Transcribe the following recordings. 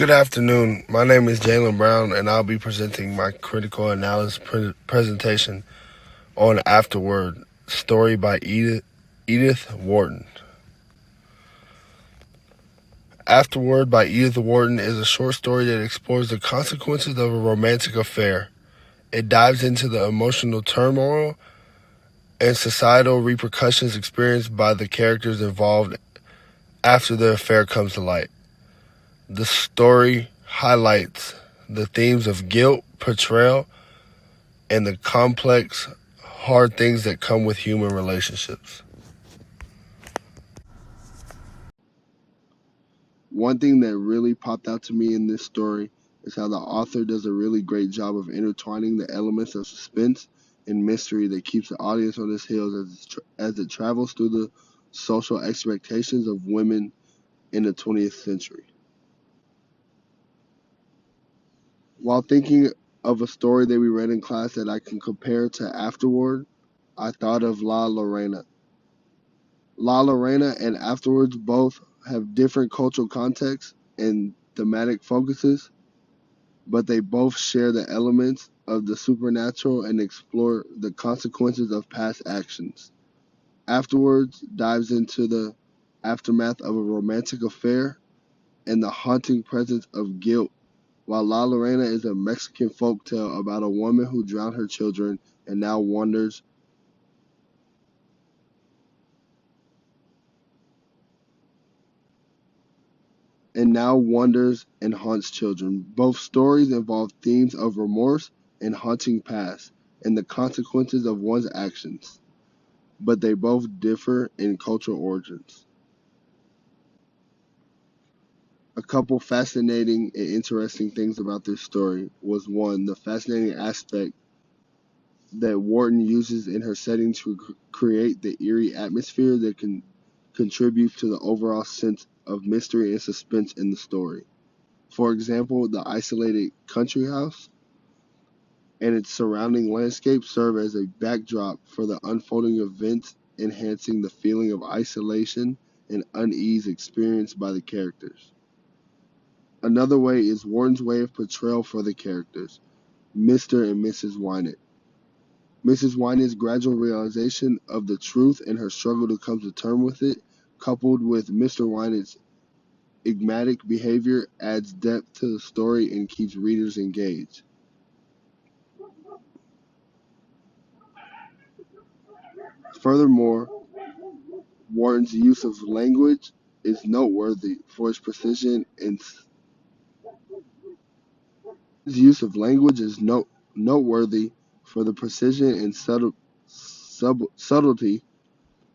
Good afternoon. My name is Jalen Brown, and I'll be presenting my critical analysis presentation on Afterword, story by Edith Wharton. Afterword by Edith Wharton is a short story that explores the consequences of a romantic affair. It dives into the emotional turmoil and societal repercussions experienced by the characters involved after the affair comes to light. The story highlights the themes of guilt, betrayal, and the complex, hard things that come with human relationships. One thing that really popped out to me in this story is how the author does a really great job of intertwining the elements of suspense and mystery that keeps the audience on its heels as it travels through the social expectations of women in the 20th century. While thinking of a story that we read in class that I can compare to Afterward, I thought of La Lorena. La Lorena and Afterwards both have different cultural contexts and thematic focuses, but they both share the elements of the supernatural and explore the consequences of past actions. Afterwards dives into the aftermath of a romantic affair and the haunting presence of guilt, while La Lorena is a Mexican folktale about a woman who drowned her children and now wanders and haunts children. Both stories involve themes of remorse and haunting past and the consequences of one's actions, but they both differ in cultural origins. A couple fascinating and interesting things about this story was one, the fascinating aspect that Wharton uses in her setting to create the eerie atmosphere that can contribute to the overall sense of mystery and suspense in the story. For example, the isolated country house and its surrounding landscape serve as a backdrop for the unfolding events, enhancing the feeling of isolation and unease experienced by the characters. Another way is Wharton's way of portrayal for the characters, Mr. and Mrs. Wynant. Mrs. Wynant's gradual realization of the truth and her struggle to come to terms with it, coupled with Mr. Wynant's enigmatic behavior, adds depth to the story and keeps readers engaged. Furthermore, Wharton's use of language is noteworthy for its precision and his use of language is noteworthy for the precision and subtlety.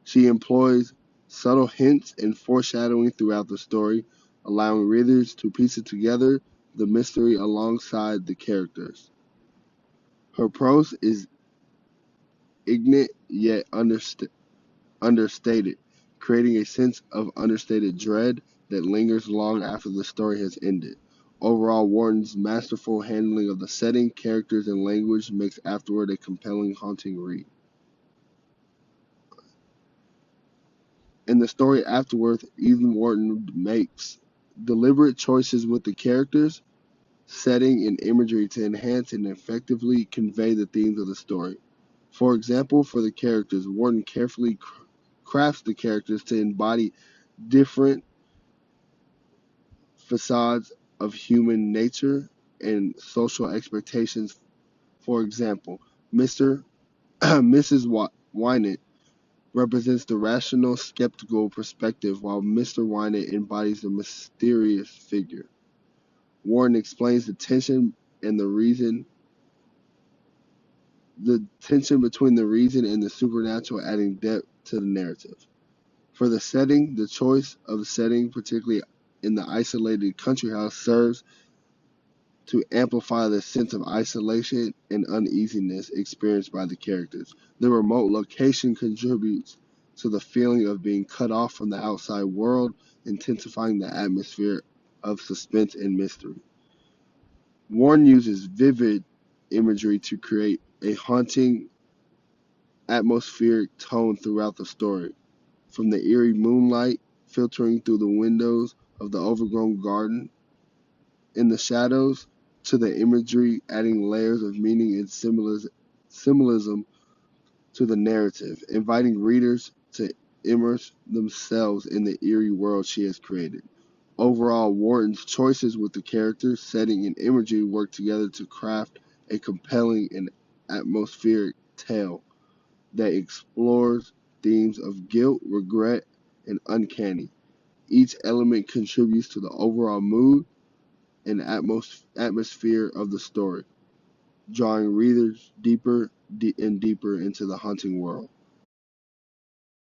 She employs subtle hints and foreshadowing throughout the story, allowing readers to piece it together the mystery alongside the characters. Her prose is ignorant yet understated, creating a sense of understated dread that lingers long after the story has ended. Overall, Wharton's masterful handling of the setting, characters, and language makes Afterward a compelling, haunting read. In the story Afterward, Edith Wharton makes deliberate choices with the characters, setting, and imagery to enhance and effectively convey the themes of the story. For example, for the characters, Wharton carefully crafts the characters to embody different facades of human nature and social expectations. For example, Mr. Mrs. Wynant represents the rational, skeptical perspective, while Mr. Wynant embodies the mysterious figure. Warren explains and the tension between the reason and the supernatural, adding depth to the narrative. For the setting, the choice of the setting, particularly in the isolated country house, serves to amplify the sense of isolation and uneasiness experienced by the characters. The remote location contributes to the feeling of being cut off from the outside world, intensifying the atmosphere of suspense and mystery. Warren uses vivid imagery to create a haunting atmospheric tone throughout the story, from the eerie moonlight filtering through the windows of the overgrown garden in the shadows to the imagery, adding layers of meaning and symbolism to the narrative, inviting readers to immerse themselves in the eerie world she has created. Overall, Wharton's choices with the characters, setting, and imagery work together to craft a compelling and atmospheric tale that explores themes of guilt, regret, and uncanny. Each element contributes to the overall mood and atmosphere of the story, drawing readers deeper and deeper into the haunting world.